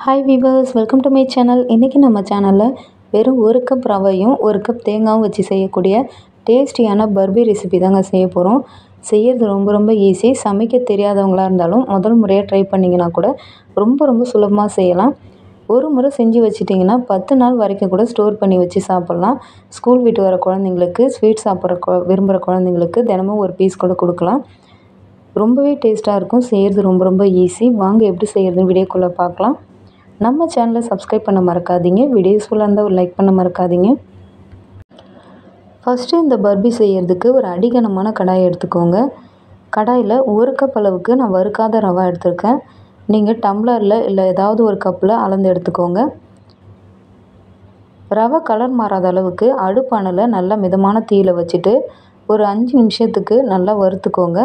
Hi viewers, welcome to my channel. இன்றைக்கி நம்ம சேனலில் வெறும் 1 கப் ரவையும் 1 கப் தேங்காயும் வச்சு செய்யக்கூடிய டேஸ்டியான பர்பி ரெசிபி தாங்க செய்ய போகிறோம். செய்கிறது ரொம்ப ஈஸி. சமைக்க தெரியாதவங்களாக இருந்தாலும் முதல் முறையாக ட்ரை பண்ணிங்கன்னா கூட ரொம்ப சுலபமாக செய்யலாம். ஒரு முறை செஞ்சு வச்சிட்டிங்கன்னா 10 நாள் வரைக்கும் கூட ஸ்டோர் பண்ணி வச்சு சாப்பிட்லாம். ஸ்கூல் விட்டு வர குழந்தைங்களுக்கு, ஸ்வீட் சாப்பிட்ற விரும்புகிற குழந்தைங்களுக்கு தினமும் ஒரு பீஸ் கூட கொடுக்கலாம். ரொம்பவே டேஸ்ட்டாக இருக்கும். செய்கிறது ரொம்ப ஈஸி. வாங்க எப்படி செய்கிறதுன்னு வீடியோக்குள்ளே பார்க்கலாம். நம்ம சேனலை சப்ஸ்கிரைப் பண்ண மறக்காதீங்க. வீடியோ யூஸ்ஃபுல்லாக இருந்தால் ஒரு லைக் பண்ண மறக்காதீங்க. ஃபஸ்ட்டு இந்த பர்பி செய்கிறதுக்கு ஒரு அடிகனமான கடாயை எடுத்துக்கோங்க. கடாயில் 1 கப் அளவுக்கு நான் வறுக்காத ரவை எடுத்திருக்கேன். நீங்கள் டம்ளரில் இல்லை ஏதாவது ஒரு கப்பில் அளந்து எடுத்துக்கோங்க. ரவை கலர் மாறாத அளவுக்கு அடுப்பானல நல்லா மிதமான தீயில் வச்சுட்டு ஒரு 5 நிமிஷத்துக்கு நல்லா வறுத்துக்கோங்க.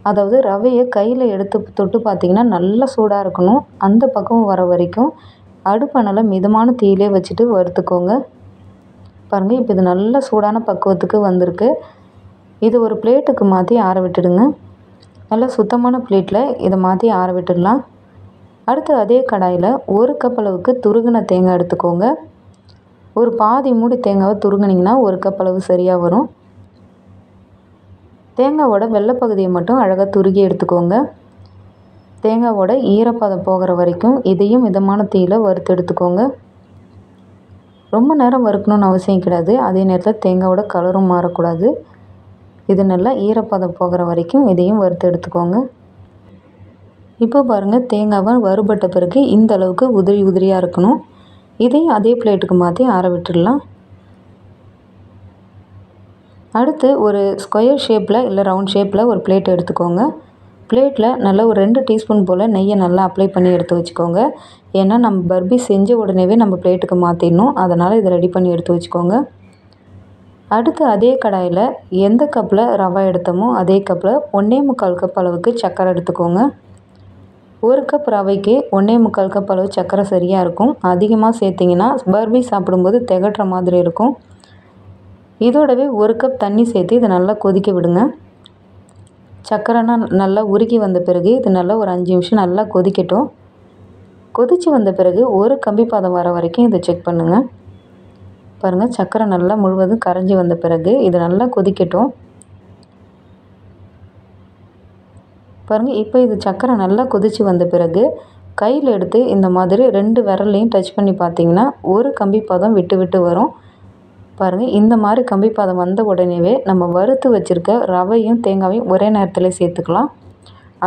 அதாவது ரவையை கையில் எடுத்து தொட்டு பார்த்திங்கன்னா நல்லா சூடாக இருக்கணும். அந்த பக்கம் வர வரைக்கும் அடுப்பானல மிதமான தீயிலே வச்சுட்டு வறுத்துக்கோங்க. பாருங்கள், இப்போ இது நல்லா சூடான பக்குவத்துக்கு வந்திருக்கு. இது ஒரு பிளேட்டுக்கு மாற்றி ஆற விட்டுடுங்க. நல்லா சுத்தமான பிளேட்டில் இதை மாற்றி ஆற விட்டுடலாம். அடுத்து அதே கடாயில் 1 கப் அளவுக்கு துருகின தேங்காய் எடுத்துக்கோங்க. ஒரு பாதி மூடி தேங்காவை துருகினிங்கன்னா 1 கப் அளவு சரியாக வரும். தேங்காவோட வெள்ளைப்பகுதியை மட்டும் அழகாக துருகி எடுத்துக்கோங்க. தேங்காவோட ஈரப்பதம் போகிற வரைக்கும் இதையும் மிதமான தீயில் வறுத்து எடுத்துக்கோங்க. ரொம்ப நேரம் வறுக்கணும்னு அவசியம் கிடையாது. அதே நேரத்தில் தேங்காவோட கலரும் மாறக்கூடாது. இது நல்லா ஈரப்பதம் போகிற வரைக்கும் இதையும் வறுத்து எடுத்துக்கோங்க. இப்போ பாருங்கள், தேங்காவை வறுபட்ட பிறகு இந்த அளவுக்கு உதிரியாக இருக்கணும். இதையும் அதே பிளேட்டுக்கு மாற்றி ஆற விட்டுடலாம். அடுத்து ஒரு ஸ்கொயர் ஷேப்பில் இல்லை ரவுண்ட் ஷேப்பில் ஒரு பிளேட் எடுத்துக்கோங்க. பிளேட்டில் நல்லா ஒரு 2 டீஸ்பூன் போல் நெய்யை நல்லா அப்ளை பண்ணி எடுத்து வச்சுக்கோங்க. ஏன்னா நம்ம பர்பி செஞ்ச உடனேவே நம்ம பிளேட்டுக்கு மாற்றிடணும். அதனால் இதை ரெடி பண்ணி எடுத்து வச்சுக்கோங்க. அடுத்து அதே கடாயில் எந்த கப்பில் ரவை எடுத்தோமோ அதே கப்பில் 1.25 கப் அளவுக்கு சர்க்கரை எடுத்துக்கோங்க. 1 கப் ரவைக்கு 1.25 கப் அளவு சர்க்கரை சரியாக இருக்கும். அதிகமாக சேர்த்திங்கன்னா பர்பி சாப்பிடும்போது திகட்டுற மாதிரி இருக்கும். இதோடவே 1 கப் தண்ணி சேர்த்து இதை நல்லா கொதிக்க விடுங்க. சர்க்கரைனா நல்லா உருகி வந்த பிறகு இது நல்லா ஒரு 5 நிமிஷம் நல்லா கொதிக்கட்டும். கொதித்து வந்த பிறகு ஒரு கம்பி பதம் வர வரைக்கும் இதை செக் பண்ணுங்கள். பாருங்கள், சர்க்கரை நல்லா முழுவதும் கரைஞ்சி வந்த பிறகு இது நல்லா கொதிக்கட்டும். பாருங்கள், இப்போ இது சர்க்கரை நல்லா கொதித்து வந்த பிறகு கையில் எடுத்து இந்த மாதிரி 2 விரல்லையும் டச் பண்ணி பார்த்திங்கன்னா ஒரு கம்பி பதம் விட்டு வரும். பாருங்கள், இந்த மாதிரி கம்பி பதம் வந்த உடனேவே நம்ம வறுத்து வச்சுருக்க ரவையும் தேங்காயும் ஒரே நேரத்தில் சேர்த்துக்கலாம்.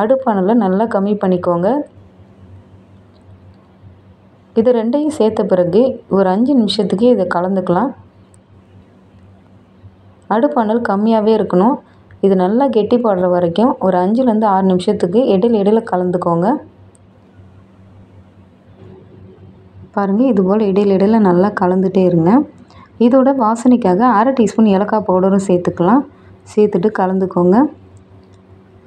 அடுப்பானல நல்லா கம்மி பண்ணிக்கோங்க. இது 2ஐயும் சேர்த்த பிறகு ஒரு 5 நிமிஷத்துக்கு இதை கலந்துக்கலாம். அடுப்பானல் கம்மியாகவே இருக்கணும். இது நல்லா கெட்டிப்படுற வரைக்கும் ஒரு 5லேருந்து 6 நிமிஷத்துக்கு இடையில கலந்துக்கோங்க. பாருங்கள், இதுபோல் இடையில நல்லா கலந்துகிட்டே இருங்க. இதோட வாசனைக்காக 1/2 டீஸ்பூன் ஏலக்காய் பவுடரும் சேர்த்துக்கலாம். சேர்த்துட்டு கலந்துக்கோங்க.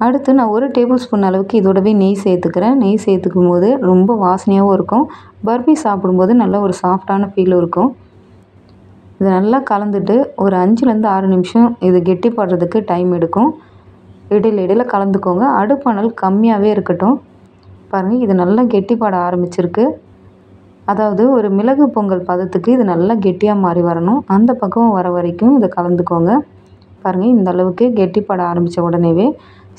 அடுத்து நான் 1 டேபிள் ஸ்பூன் அளவுக்கு இதோடவே நெய் சேர்த்துக்கிறேன். நெய் சேர்த்துக்கும் போது ரொம்ப வாசனையாகவும் இருக்கும். பர்பி சாப்பிடும்போது நல்ல ஒரு சாஃப்டான ஃபீலும் இருக்கும். இது நல்லா கலந்துட்டு ஒரு 5லேருந்து 6 நிமிஷம் இது கெட்டிப்படுறதுக்கு டைம் எடுக்கும். இடையில கலந்துக்கோங்க. அடுப்பானல் கம்மியாகவே இருக்கட்டும். பாருங்கள், இது நல்லா கெட்டிப்பட ஆரம்பிச்சிருக்கு. அதாவது ஒரு மிளகு பொங்கல் பதத்துக்கு இது நல்லா கெட்டியாக மாறி வரணும். அந்த பக்கம் வர வரைக்கும் இதை கலந்துக்கோங்க. பாருங்கள், இந்த அளவுக்கு கெட்டிப்பட ஆரம்பித்த உடனேவே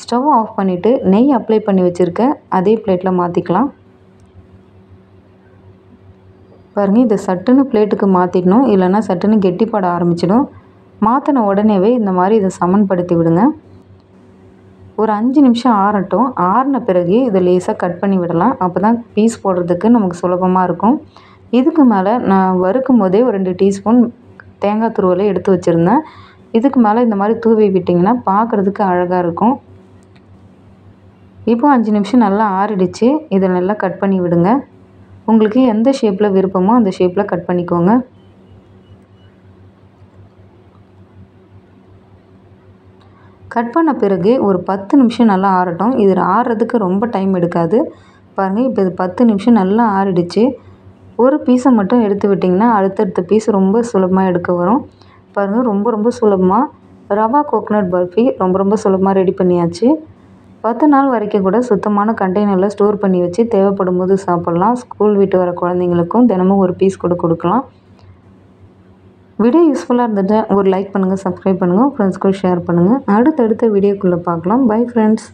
ஸ்டவ் ஆஃப் பண்ணிவிட்டு நெய் அப்ளை பண்ணி வச்சுருக்க அதே பிளேட்டில் மாற்றிக்கலாம். பாருங்கள், இதை சட்டுன்னு பிளேட்டுக்கு மாற்றிடணும். இல்லைன்னா சட்டுன்னு கெட்டிப்பட ஆரம்பிச்சிடும். மாற்றின உடனேவே இந்த மாதிரி இதை சமன்படுத்தி விடுங்க. ஒரு 5 நிமிஷம் ஆறட்டும். ஆறின பிறகு இதை லேசாக கட் பண்ணி விடலாம். அப்போ தான் பீஸ் போடுறதுக்கு நமக்கு சுலபமாக இருக்கும். இதுக்கு மேலே நான் வறுக்கும் போதே ஒரு 2 டீஸ்பூன் தேங்காய் துருவலை எடுத்து வச்சுருந்தேன். இதுக்கு மேலே இந்த மாதிரி தூவி விட்டிங்கன்னா பார்க்குறதுக்கு அழகாக இருக்கும். இப்போ 5 நிமிஷம் நல்லா ஆறிடுச்சு. இதை நல்லா கட் பண்ணி விடுங்க. உங்களுக்கு எந்த ஷேப்பில் விருப்பமோ அந்த ஷேப்பில் கட் பண்ணிக்கோங்க. கட் பண்ண பிறகு ஒரு 10 நிமிஷம் நல்லா ஆறட்டும். இது ஆறுறதுக்கு ரொம்ப டைம் எடுக்காது. பாருங்கள், இப்போ இது 10 நிமிஷம் நல்லா ஆறிடுச்சு. ஒரு பீஸை மட்டும் எடுத்து விட்டிங்கன்னா அடுத்தடுத்த பீஸ் ரொம்ப சுலபமாக எடுக்க வரும். பாருங்கள், ரொம்ப சுலபமாக ரவா கோகனட் பர்ஃபி ரொம்ப சுலபமாக ரெடி பண்ணியாச்சு. 10 நாள் வரைக்கும் கூட சுத்தமான கண்டெய்னரில் ஸ்டோர் பண்ணி வச்சு தேவைப்படும் போது சாப்பிட்லாம். ஸ்கூல் விட்டு வர குழந்தைங்களுக்கும் தினமும் ஒரு பீஸ் கூட கொடுக்கலாம். வீடியோ யூஸ்ஃபுல்லாக இருந்துட்டு ஒரு லைக் பண்ணுங்கள், சப்ஸ்கிரைப் பண்ணுங்கள், ஃப்ரெண்ட்ஸ்க்கும் ஷேர் பண்ணுங்கள். அடுத்தடுத்த வீடியோக்குள்ளே பார்க்கலாம். Bye friends.